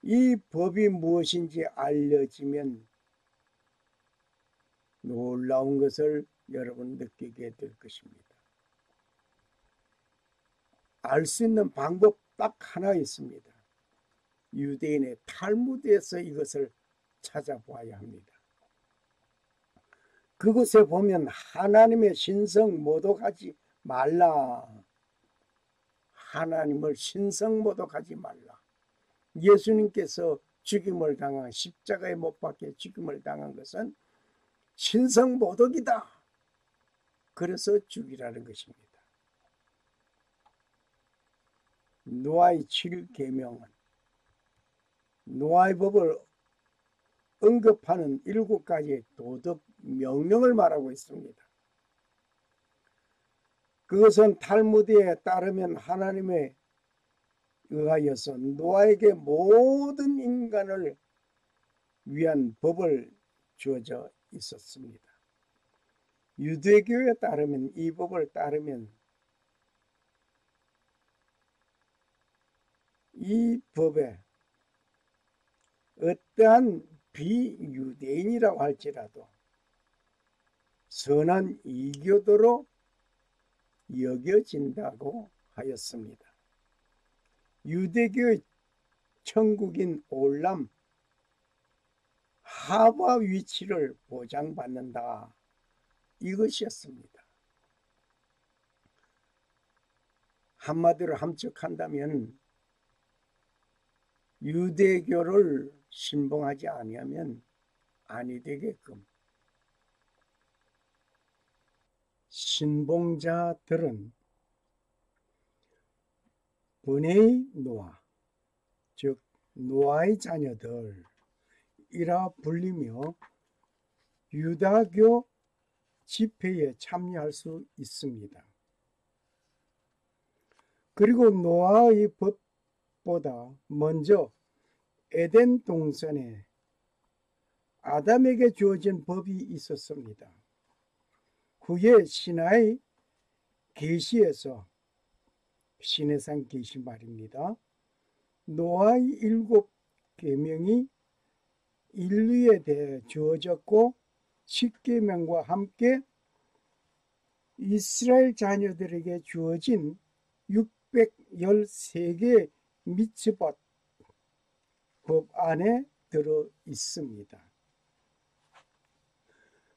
이 법이 무엇인지 알려지면 놀라운 것을 여러분 느끼게 될 것입니다. 알 수 있는 방법 딱 하나 있습니다. 유대인의 탈무드에서 이것을 찾아보아야 합니다. 그곳에 보면 하나님의 신성 모독하지 말라. 하나님을 신성 모독하지 말라. 예수님께서 죽임을 당한 십자가에 못 박혀 죽임을 당한 것은 신성 모독이다. 그래서 죽이라는 것입니다. 노아의 7계명은 노아의 법을 언급하는 7가지의 도덕 명령을 말하고 있습니다. 그것은 탈무드에 따르면 하나님에 의하여서 노아에게 모든 인간을 위한 법을 주어져 있었습니다. 유대교에 따르면 이 법을 따르면 이 법에 어떠한 비유대인이라고 할지라도 선한 이교도로 여겨진다고 하였습니다. 유대교의 천국인 올람 하와 위치를 보장받는다. 이것이었습니다. 한마디로 함축한다면 유대교를 신봉하지 아니하면 아니 되게끔 신봉자들은 번의 노아, 즉 노아의 자녀들이라 불리며 유다교 집회에 참여할 수 있습니다. 그리고 노아의 법보다 먼저 에덴 동산에 아담에게 주어진 법이 있었습니다. 후에 신하의 계시에서 시내산 계시 말입니다. 노아의 7계명이 인류에 대해 주어졌고 10계명과 함께 이스라엘 자녀들에게 주어진 613개의 미츠봇 법 안에 들어 있습니다.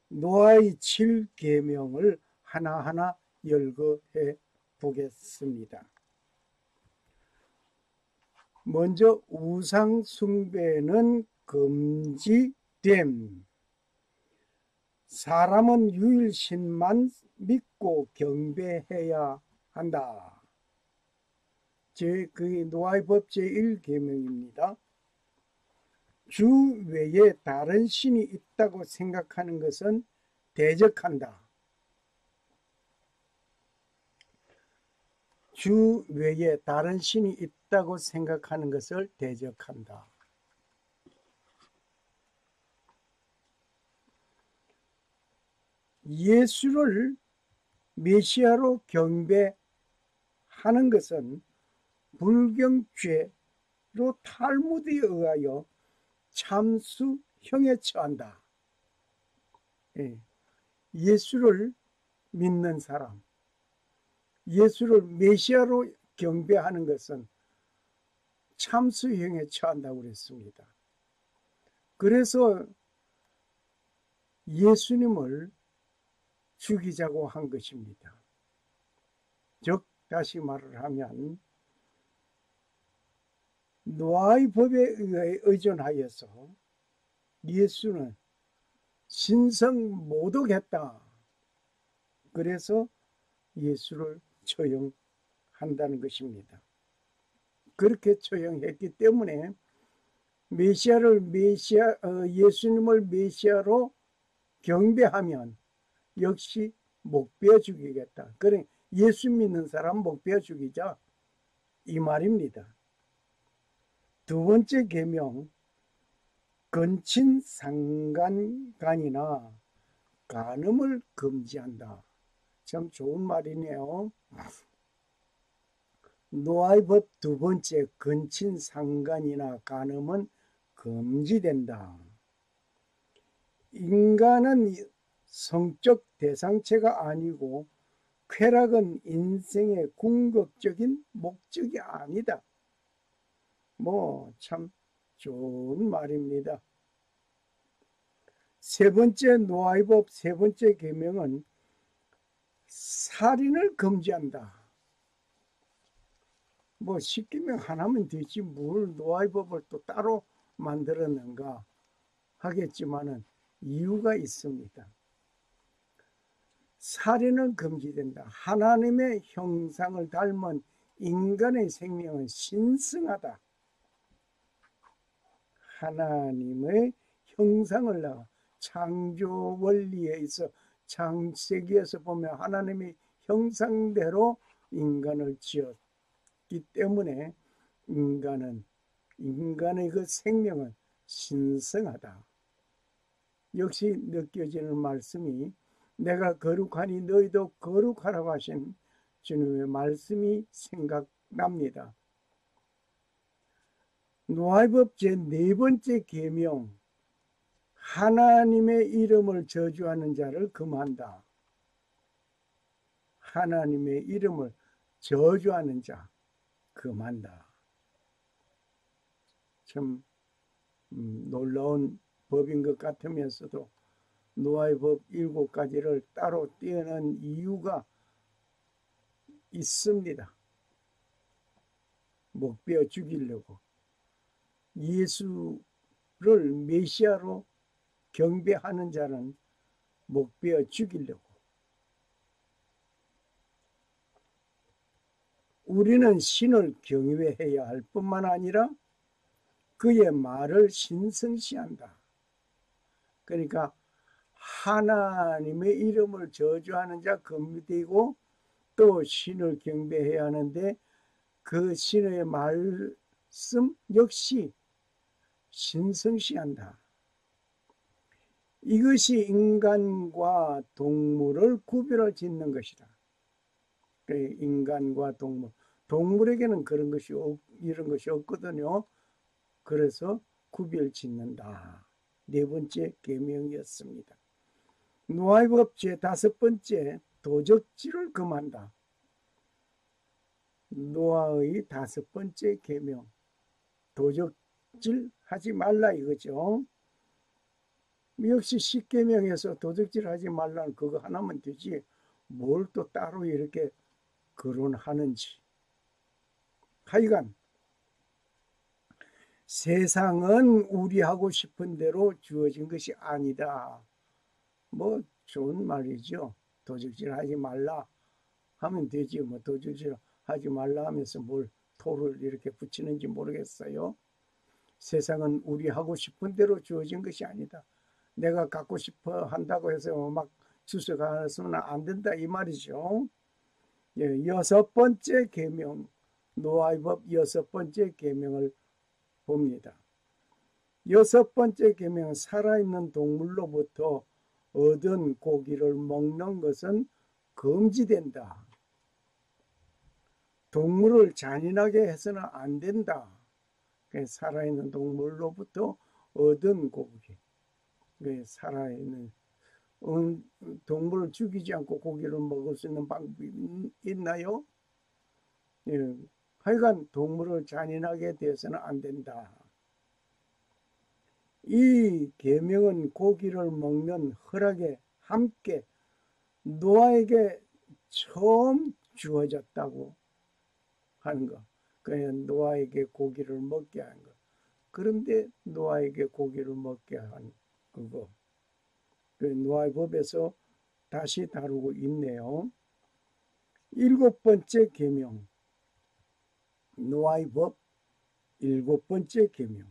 노아의 7계명을 하나하나 열거해 보겠습니다. 먼저 우상 숭배는 금지됨. 사람은 유일신만 믿고 경배해야 한다. 그 노아의 법 제1계명입니다. 주 외에 다른 신이 있다고 생각하는 것은 대적한다. 주 외에 다른 신이 있다고 생각하는 것을 대적한다. 예수를 메시아로 경배하는 것은 불경죄로 탈무드에 의하여 참수형에 처한다. 예수를 믿는 사람, 예수를 메시아로 경배하는 것은 참수형에 처한다고 그랬습니다. 그래서 예수님을 죽이자고 한 것입니다. 즉 다시 말을 하면 노아의 법에 의해 의존하여서 예수는 신성 모독했다. 그래서 예수를 처형한다는 것입니다. 그렇게 처형했기 때문에 예수님을 메시아로 경배하면 역시 목베어 죽이겠다. 그래 예수 믿는 사람 목베어 죽이자 이 말입니다. 두 번째 계명 근친 상간간이나 간음을 금지한다. 참 좋은 말이네요. 노아의 법 2번째, 근친 상간이나 간음은 금지된다. 인간은 성적 대상체가 아니고 쾌락은 인생의 궁극적인 목적이 아니다. 참 좋은 말입니다. 3번째, 노아의 법 3번째 계명은 살인을 금지한다. 10계명 하나면 되지 뭘 노아의 법을 또 따로 만들었는가 하겠지만은 이유가 있습니다. 살인은 금지된다. 하나님의 형상을 닮은 인간의 생명은 신성하다. 하나님의 형상을 낳아 창조 원리에 있어 창세기에서 보면 하나님의 형상대로 인간을 지었기 때문에 인간의 그 생명은 신성하다. 역시 느껴지는 말씀이 내가 거룩하니 너희도 거룩하라고 하신 주님의 말씀이 생각납니다. 노아의 법 제4번째 계명, 하나님의 이름을 저주하는 자를 금한다. 하나님의 이름을 저주하는 자 금한다. 참 놀라운 법인 것 같으면서도 노아의 법 7가지를 따로 떼어낸 이유가 있습니다. 목베어 죽이려고, 예수를 메시아로 경배하는 자는 목베어 죽이려고. 우리는 신을 경외해야 할 뿐만 아니라 그의 말을 신성시한다. 그러니까 하나님의 이름을 저주하는 자 금지되고 또 신을 경배해야 하는데 그 신의 말씀 역시 신성시한다. 이것이 인간과 동물을 구별을 짓는 것이다. 인간과 동물에게는 이런 것이 없거든요. 그래서 구별 짓는다. 4번째 계명이었습니다. 노아의 법 제5번째, 도적질을 금한다. 노아의 5번째 계명, 도적질 하지 말라 이거죠. 역시 10계명에서 도적질 하지 말라는 그거 하나면 되지 뭘 또 따로 이렇게 거론하는지. 하여간 세상은 우리 하고 싶은 대로 주어진 것이 아니다. 좋은 말이죠. 도적질 하지 말라 하면 되지 도적질 하지 말라 하면서 뭘 토를 이렇게 붙이는지 모르겠어요. 세상은 우리 하고 싶은 대로 주어진 것이 아니다. 내가 갖고 싶어 한다고 해서 막 주워가서는 안 된다 이 말이죠. 6번째 계명, 노아의 법 6번째 계명을 봅니다. 6번째 계명은 살아있는 동물로부터 얻은 고기를 먹는 것은 금지된다. 동물을 잔인하게 해서는 안 된다. 살아있는 동물로부터 얻은 고기, 살아있는 동물을 죽이지 않고 고기를 먹을 수 있는 방법이 있나요? 하여간 동물을 잔인하게 대해서는 안 된다. 이 계명은 고기를 먹는 허락에 함께 노아에게 처음 주어졌다고 하는 것. 그냥 노아에게 고기를 먹게 한 것. 그런데 노아에게 고기를 먹게 한 그거. 노아의 법에서 다시 다루고 있네요. 7번째 계명, 노아의 법 7번째 계명.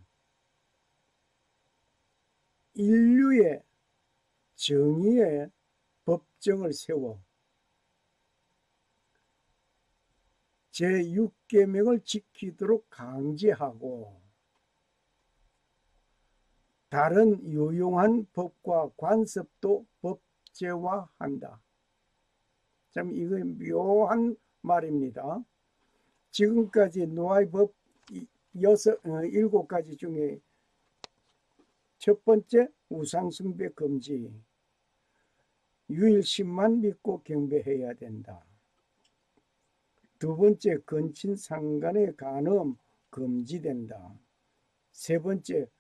인류의 정의의 법정을 세워 제6계명을 지키도록 강제하고 다른 유용한 법과 관습도 법제화한다. 참 이거 묘한 말입니다. 지금까지 노아의 법 7가지 중에 첫 번째 우상숭배 금지, 유일신만 믿고 경배해야 된다. 두 번째 근친상간의 간음 금지된다. 세 번째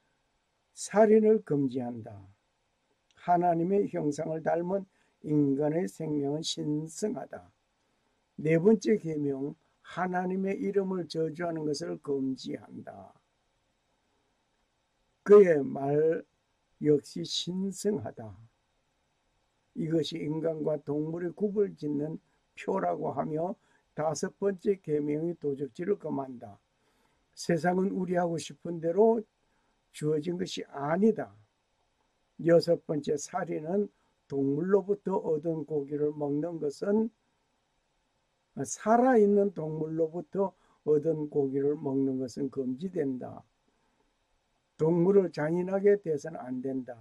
살인을 금지한다. 하나님의 형상을 닮은 인간의 생명은 신성하다. 네 번째 계명 하나님의 이름을 저주하는 것을 금지한다. 그의 말 역시 신성하다. 이것이 인간과 동물의 구분을 짓는 표라고 하며 다섯 번째 계명이 도적질을 금한다. 세상은 우리하고 싶은 대로 주어진 것이 아니다. 여섯 번째 살인은 동물로부터 얻은 고기를 먹는 것은 살아있는 동물로부터 얻은 고기를 먹는 것은 금지된다. 동물을 잔인하게 대해서는 안 된다.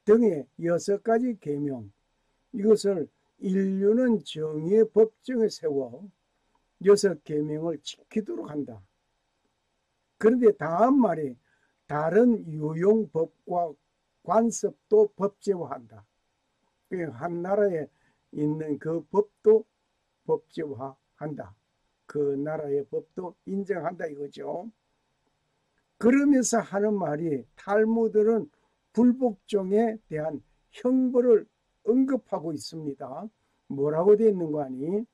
등의 6가지 계명, 이것을 인류는 정의의 법정에 세워 6계명을 지키도록 한다. 그런데 다음 말이 다른 유용법과 관습도 법제화한다. 한 나라에 있는 그 법도 법제화한다. 그 나라의 법도 인정한다 이거죠. 그러면서 하는 말이 탈무드는 불복종에 대한 형벌을 언급하고 있습니다. 뭐라고 되어 있는 거 아니?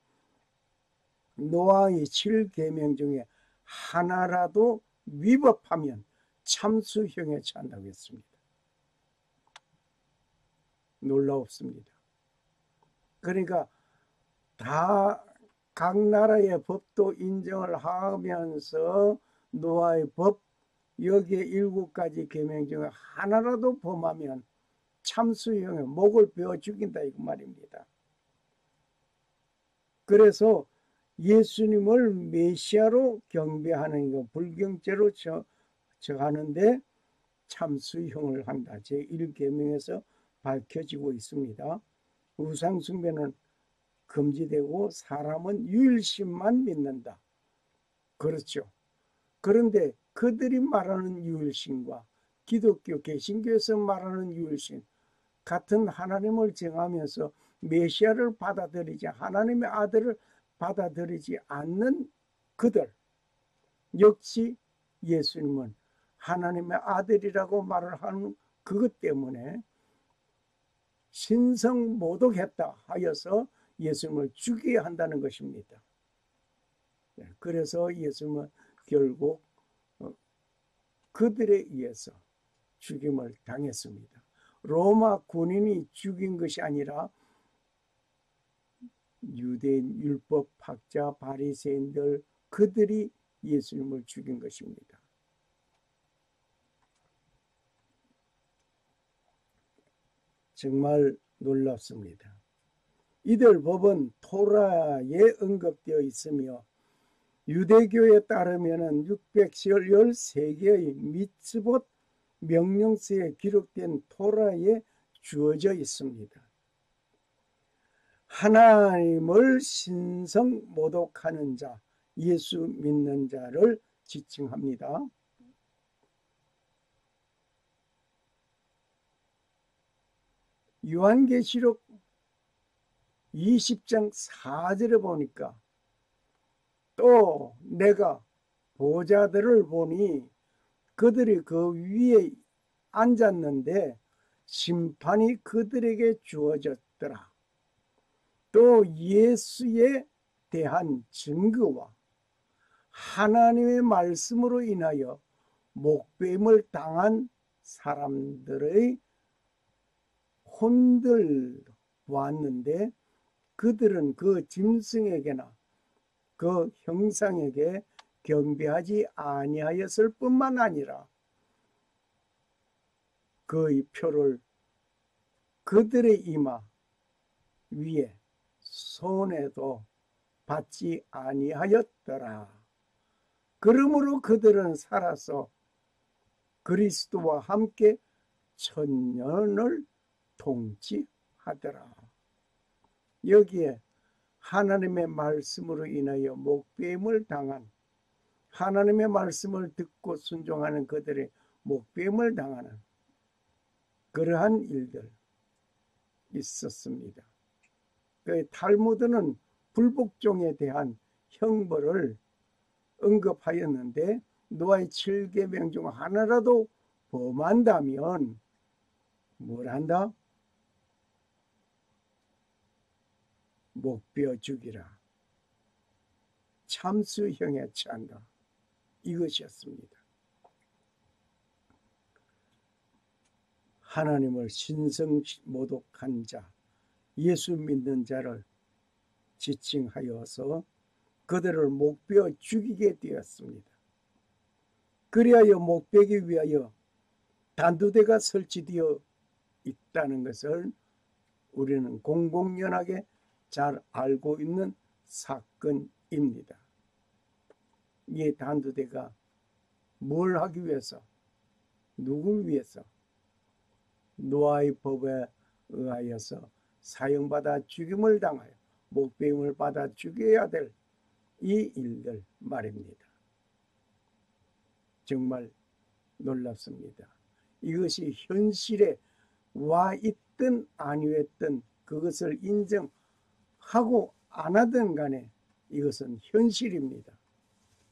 노아의 7계명 중에 하나라도 위법하면 참수형에 처한다고 했습니다. 놀라웠습니다. 그러니까 다 각 나라의 법도 인정을 하면서 노아의 법 여기에 7가지 계명 중에 하나라도 범하면 참수형에 목을 베어 죽인다 이거 말입니다. 그래서 예수님을 메시아로 경배하는 거 불경죄로 정하는데 참수형을 한다. 제1계명에서 밝혀지고 있습니다. 우상숭배는 금지되고 사람은 유일신만 믿는다. 그렇죠. 그런데 그들이 말하는 유일신과 기독교 개신교에서 말하는 유일신 같은 하나님을 정하면서 메시아를 받아들이지 하나님의 아들을 받아들이지 않는 그들 역시 예수님은 하나님의 아들이라고 말을 하는 그것 때문에 신성모독했다 하여서 예수님을 죽여야 한다는 것입니다. 그래서 예수님은 결국 그들에 의해서 죽임을 당했습니다. 로마 군인이 죽인 것이 아니라 유대인 율법학자 바리새인들 그들이 예수님을 죽인 것입니다. 정말 놀랍습니다. 이들 법은 토라에 언급되어 있으며 유대교에 따르면 613개의 미tzvot 명령서에 기록된 토라에 주어져 있습니다. 하나님을 신성 모독하는 자, 예수 믿는 자를 지칭합니다. 요한계시록 20장 4절에 보니까 또 내가 보좌들을 보니 그들이 그 위에 앉았는데 심판이 그들에게 주어졌더라. 또 예수에 대한 증거와 하나님의 말씀으로 인하여 목배임을 당한 사람들의 혼들 보았는데 그들은 그 짐승에게나 그 형상에게 경배하지 아니하였을 뿐만 아니라 그의 표를 그들의 이마 위에 손에도 받지 아니하였더라. 그러므로 그들은 살아서 그리스도와 함께 천년을 통치하더라. 여기에 하나님의 말씀으로 인하여 목배임을 당한, 하나님의 말씀을 듣고 순종하는 그들의 목배임을 당하는 그러한 일들 있었습니다. 그 탈무드는 불복종에 대한 형벌을 언급하였는데 노아의 7계명 중 하나라도 범한다면 뭘 한다? 목베어 죽이라. 참수형에 처한다. 이것이었습니다. 하나님을 신성 모독한 자, 예수 믿는 자를 지칭하여서 그들을 목베어 죽이게 되었습니다. 그리하여 목베기 위하여 단두대가 설치되어 있다는 것을 우리는 공공연하게 잘 알고 있는 사건입니다. 이 단두대가 뭘 하기 위해서, 누굴 위해서? 노아의 법에 의하여서 사형받아 죽임을 당하여 목배임을 받아 죽여야 될 이 일들 말입니다. 정말 놀랍습니다. 이것이 현실에 와 있든 아니었든 그것을 인정하고 안 하든 간에 이것은 현실입니다.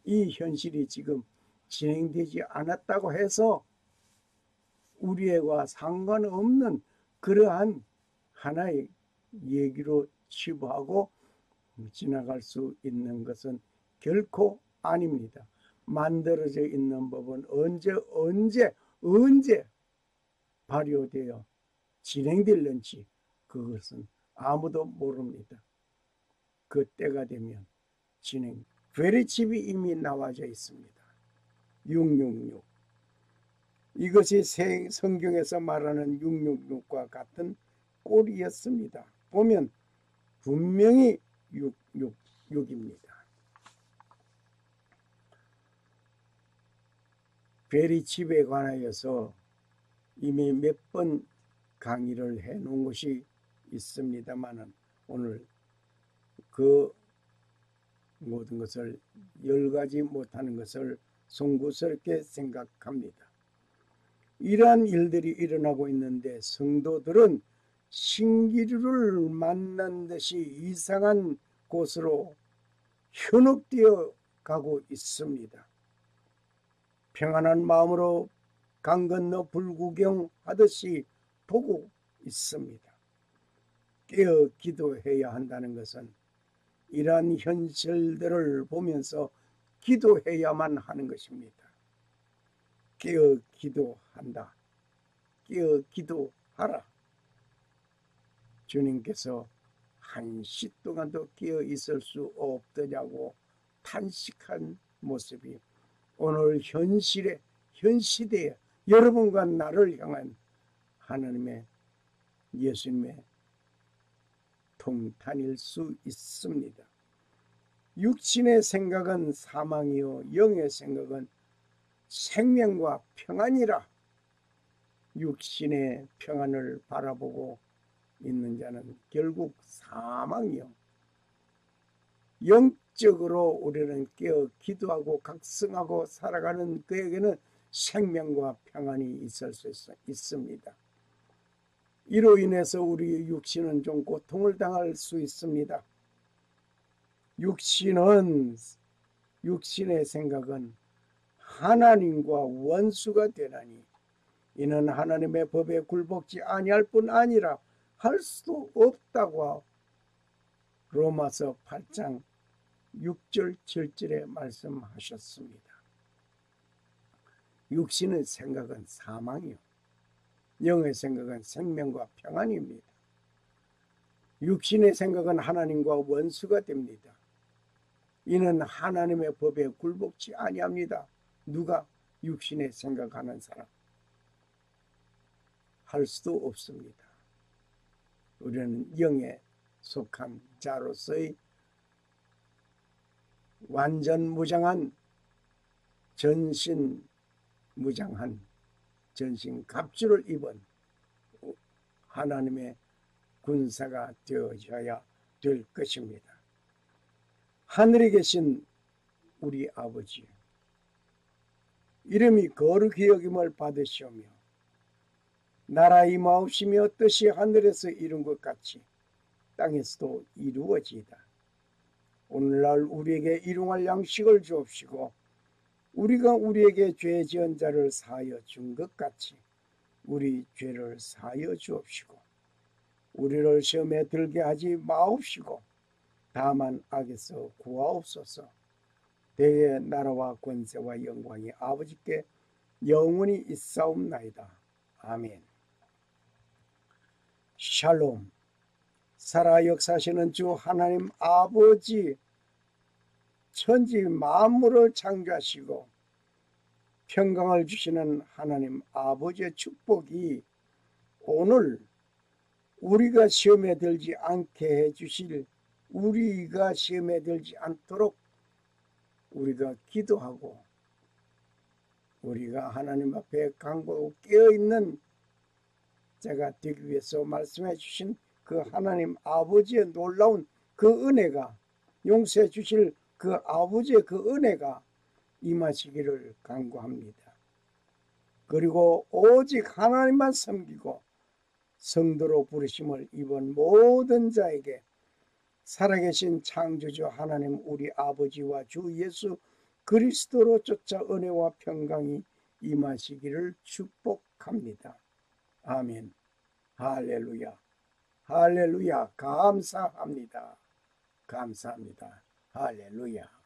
이 현실이 지금 진행되지 않았다고 해서 우리와 상관없는 그러한 하나의 얘기로 치부하고 지나갈 수 있는 것은 결코 아닙니다. 만들어져 있는 법은 언제 발효되어 진행될는지 그것은 아무도 모릅니다. 그 때가 되면 진행. 괴뢰칩이 이미 나와져 있습니다. 666. 이것이 성경에서 말하는 666과 같은 꼴이었습니다. 보면 분명히 666입니다. 괴뢰칩에 관하여서 이미 몇 번 강의를 해놓은 것이 있습니다만은 오늘 그 모든 것을 열가지 못하는 것을 송구스럽게 생각합니다. 이러한 일들이 일어나고 있는데 성도들은 신기루를 만난 듯이 이상한 곳으로 현혹되어 가고 있습니다. 평안한 마음으로 강 건너 불구경하듯이 보고 있습니다. 깨어 기도해야 한다는 것은 이러한 현실들을 보면서 기도해야만 하는 것입니다. 깨어 기도한다. 깨어 기도하라. 주님께서 한시 동안도 깨어 있을 수 없더냐고 탄식한 모습이 오늘 현 시대에 여러분과 나를 향한 하나님의 예수님의 통탄일 수 있습니다. 육신의 생각은 사망이요 영의 생각은 생명과 평안이라. 육신의 평안을 바라보고 있는 자는 결국 사망이요 영적으로 우리는 깨어 기도하고 각성하고 살아가는 그에게는 생명과 평안이 있을 수 있습니다. 이로 인해서 우리 육신은 좀 고통을 당할 수 있습니다. 육신의 생각은 하나님과 원수가 되나니 이는 하나님의 법에 굴복지 아니할 뿐 아니라 할 수도 없다고 로마서 8장 6절 7절에 말씀하셨습니다. 육신의 생각은 사망이요 영의 생각은 생명과 평안입니다. 육신의 생각은 하나님과 원수가 됩니다. 이는 하나님의 법에 굴복지 아니합니다. 누가? 육신의 생각하는 사람. 할 수도 없습니다. 우리는 영에 속한 자로서의 완전 무장한 전신 무장한 전신 갑주를 입은 하나님의 군사가 되어져야 될 것입니다. 하늘에 계신 우리 아버지, 이름이 거룩히 여김을 받으시오며 나라 임하옵시며 뜻이 하늘에서 이룬 것 같이 땅에서도 이루어지이다. 오늘날 우리에게 일용할 양식을 주옵시고 우리가 우리에게 죄 지은 자를 사하여 준 것 같이 우리 죄를 사하여 주옵시고 우리를 시험에 들게 하지 마옵시고 다만 악에서 구하옵소서. 대의 나라와 권세와 영광이 아버지께 영원히 있사옵나이다. 아멘. 샬롬. 살아 역사하시는 주 하나님 아버지, 천지 만물을 창조하시고 평강을 주시는 하나님 아버지의 축복이 오늘 우리가 시험에 들지 않게 해주실, 우리가 시험에 들지 않도록 우리가 기도하고 우리가 하나님 앞에 간구하고 깨어있는 자가 되기 위해서 말씀해 주신 그 하나님 아버지의 놀라운 그 은혜가, 용서해 주실 그 아버지의 그 은혜가 임하시기를 간구합니다. 그리고 오직 하나님만 섬기고 성도로 부르심을 입은 모든 자에게 살아계신 창조주 하나님 우리 아버지와 주 예수 그리스도로 쫓아 은혜와 평강이 임하시기를 축복합니다. 아멘. 할렐루야. 할렐루야. 감사합니다. 감사합니다. 할렐루야.